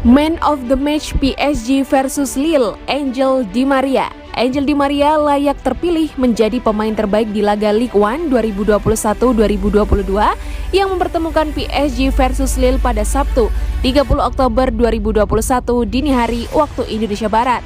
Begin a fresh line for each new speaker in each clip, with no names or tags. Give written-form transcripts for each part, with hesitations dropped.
Man of the match PSG versus Lille, Angel Di Maria. Angel Di Maria layak terpilih menjadi pemain terbaik di laga Ligue 1 2021-2022 yang mempertemukan PSG versus Lille pada Sabtu, 30 Oktober 2021 dini hari waktu Indonesia Barat.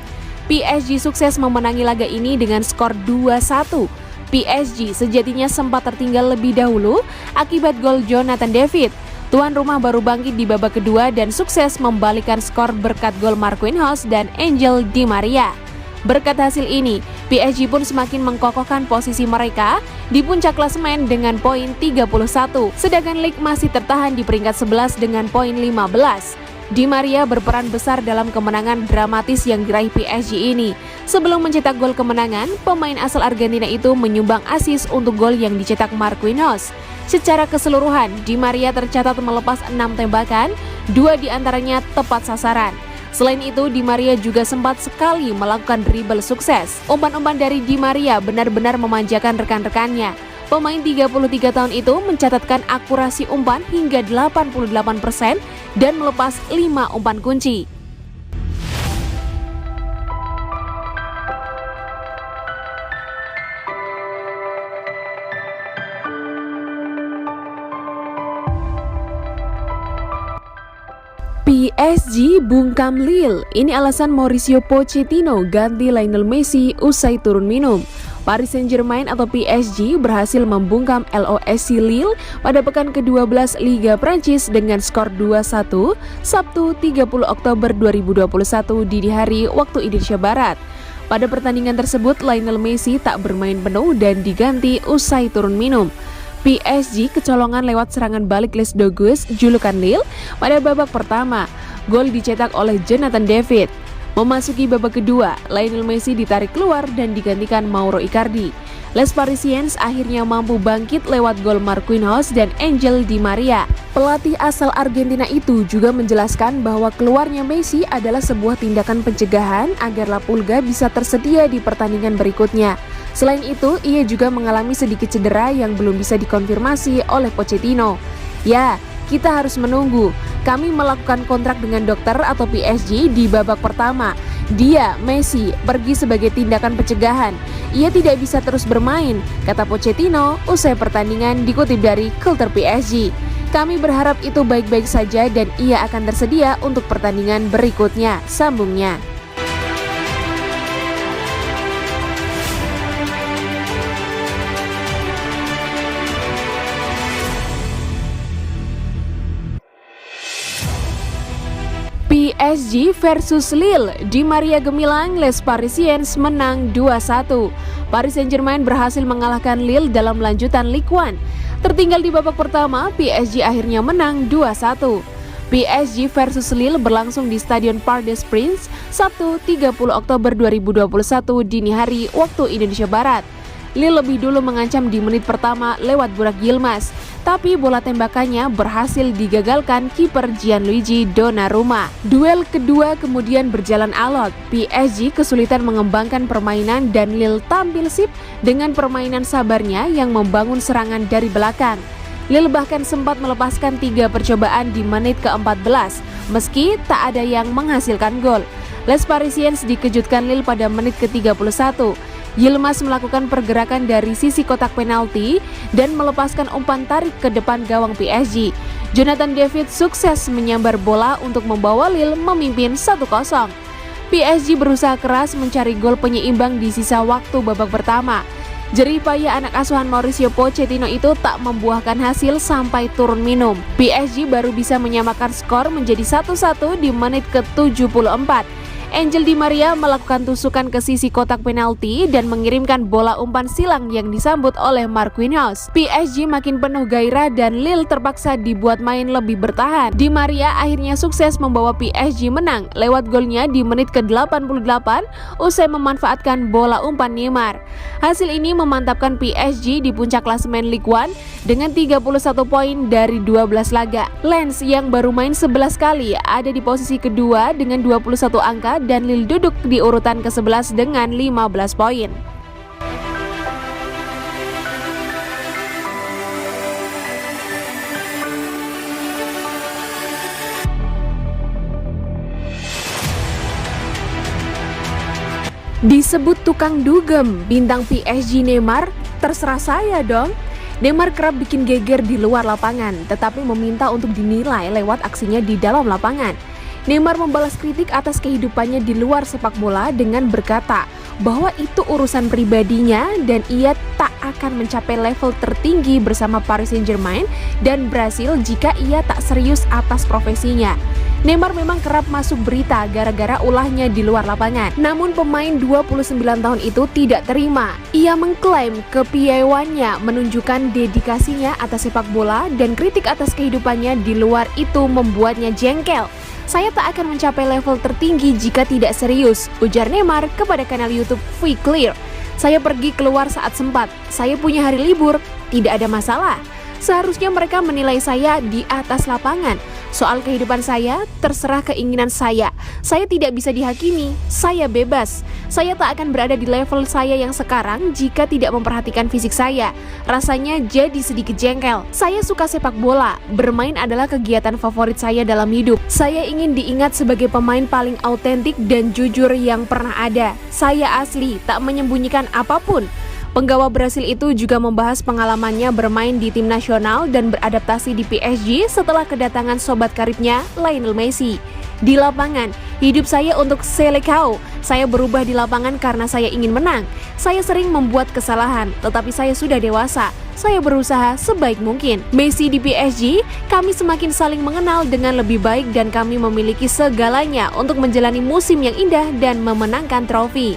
PSG sukses memenangi laga ini dengan skor 2-1. PSG sejatinya sempat tertinggal lebih dahulu akibat gol Jonathan David. Tuan rumah baru bangkit di babak kedua dan sukses membalikkan skor berkat gol Marquinhos dan Angel Di Maria. Berkat hasil ini, PSG pun semakin mengkokohkan posisi mereka di puncak klasemen dengan poin 31, sedangkan Ligue masih tertahan di peringkat 11 dengan poin 15. Di Maria berperan besar dalam kemenangan dramatis yang diraih PSG ini. Sebelum mencetak gol kemenangan, pemain asal Argentina itu menyumbang assist untuk gol yang dicetak Marquinhos. Secara keseluruhan, Di Maria tercatat melepas 6 tembakan, 2 diantaranya tepat sasaran. Selain itu, Di Maria juga sempat sekali melakukan dribble sukses. Umpan-umpan dari Di Maria benar-benar memanjakan rekan-rekannya. Pemain 33 tahun itu mencatatkan akurasi umpan hingga 88% dan melepas 5 umpan kunci. PSG bungkam Lille. Ini alasan Mauricio Pochettino ganti Lionel Messi usai turun minum. Paris Saint-Germain atau PSG berhasil membungkam LOSC Lille pada pekan ke-12 Liga Prancis dengan skor 2-1 Sabtu 30 Oktober 2021 dini hari waktu Indonesia Barat. Pada pertandingan tersebut Lionel Messi tak bermain penuh dan diganti usai turun minum. PSG kecolongan lewat serangan balik Les Dogus julukan Lille pada babak pertama. Gol dicetak oleh Jonathan David. Memasuki babak kedua, Lionel Messi ditarik keluar dan digantikan Mauro Icardi. Les Parisiens akhirnya mampu bangkit lewat gol Marquinhos dan Angel Di Maria. Pelatih asal Argentina itu juga menjelaskan bahwa keluarnya Messi adalah sebuah tindakan pencegahan agar La Pulga bisa tersedia di pertandingan berikutnya. Selain itu, ia juga mengalami sedikit cedera yang belum bisa dikonfirmasi oleh Pochettino. Ya, kita harus menunggu. Kami melakukan kontrak dengan dokter atau PSG di babak pertama. Dia, Messi, pergi sebagai tindakan pencegahan. Ia tidak bisa terus bermain, kata Pochettino usai pertandingan dikutip dari Culture PSG. Kami berharap itu baik-baik saja dan ia akan tersedia untuk pertandingan berikutnya, sambungnya. PSG versus Lille, Di Maria gemilang, Les Parisiens menang 2-1. Paris Saint-Germain berhasil mengalahkan Lille dalam lanjutan Ligue 1. Tertinggal di babak pertama, PSG akhirnya menang 2-1. PSG versus Lille berlangsung di Stadion Parc des Princes, Sabtu 30 Oktober 2021 dini hari waktu Indonesia Barat. Lille lebih dulu mengancam di menit pertama lewat Burak Yilmaz, tapi bola tembakannya berhasil digagalkan kiper Gianluigi Donnarumma. Duel kedua kemudian berjalan alot. PSG kesulitan mengembangkan permainan dan Lille tampil sip dengan permainan sabarnya yang membangun serangan dari belakang. Lille bahkan sempat melepaskan 3 percobaan di menit ke-14, meski tak ada yang menghasilkan gol. Les Parisiens dikejutkan Lille pada menit ke-31. Yilmaz melakukan pergerakan dari sisi kotak penalti dan melepaskan umpan tarik ke depan gawang PSG. Jonathan David sukses menyambar bola untuk membawa Lille memimpin 1-0. PSG berusaha keras mencari gol penyeimbang di sisa waktu babak pertama. Jerih payah anak asuhan Mauricio Pochettino itu tak membuahkan hasil sampai turun minum. PSG baru bisa menyamakan skor menjadi 1-1 di menit ke-74. Angel Di Maria melakukan tusukan ke sisi kotak penalti dan mengirimkan bola umpan silang yang disambut oleh Marquinhos. PSG makin penuh gairah dan Lille terpaksa dibuat main lebih bertahan. Di Maria akhirnya sukses membawa PSG menang lewat golnya di menit ke-88 usai memanfaatkan bola umpan Neymar. Hasil ini memantapkan PSG di puncak klasemen Ligue 1 dengan 31 poin dari 12 laga. Lens yang baru main 11 kali ada di posisi kedua dengan 21 angka dan Lille duduk di urutan ke-11 dengan 15 poin. Disebut tukang dugem, bintang PSG Neymar, terserah saya dong. Neymar kerap bikin geger di luar lapangan, tetapi meminta untuk dinilai lewat aksinya di dalam lapangan. Neymar membalas kritik atas kehidupannya di luar sepak bola dengan berkata bahwa itu urusan pribadinya dan ia tak akan mencapai level tertinggi bersama Paris Saint-Germain dan Brasil jika ia tak serius atas profesinya. Neymar memang kerap masuk berita gara-gara ulahnya di luar lapangan. Namun pemain 29 tahun itu tidak terima. Ia mengklaim kepiawaiannya menunjukkan dedikasinya atas sepak bola dan kritik atas kehidupannya di luar itu membuatnya jengkel. Saya tak akan mencapai level tertinggi jika tidak serius, ujar Neymar kepada kanal YouTube We Clear. Saya pergi keluar saat sempat, saya punya hari libur, tidak ada masalah. Seharusnya mereka menilai saya di atas lapangan. Soal kehidupan saya, terserah keinginan saya. Saya tidak bisa dihakimi, saya bebas. Saya tak akan berada di level saya yang sekarang jika tidak memperhatikan fisik saya. Rasanya jadi sedikit jengkel. Saya suka sepak bola, bermain adalah kegiatan favorit saya dalam hidup. Saya ingin diingat sebagai pemain paling autentik dan jujur yang pernah ada. Saya asli, tak menyembunyikan apapun. Penggawa Brasil itu juga membahas pengalamannya bermain di tim nasional dan beradaptasi di PSG setelah kedatangan sobat karibnya Lionel Messi. Di lapangan, hidup saya untuk Selecao. Saya berubah di lapangan karena saya ingin menang. Saya sering membuat kesalahan, tetapi saya sudah dewasa. Saya berusaha sebaik mungkin. Messi di PSG, kami semakin saling mengenal dengan lebih baik dan kami memiliki segalanya untuk menjalani musim yang indah dan memenangkan trofi.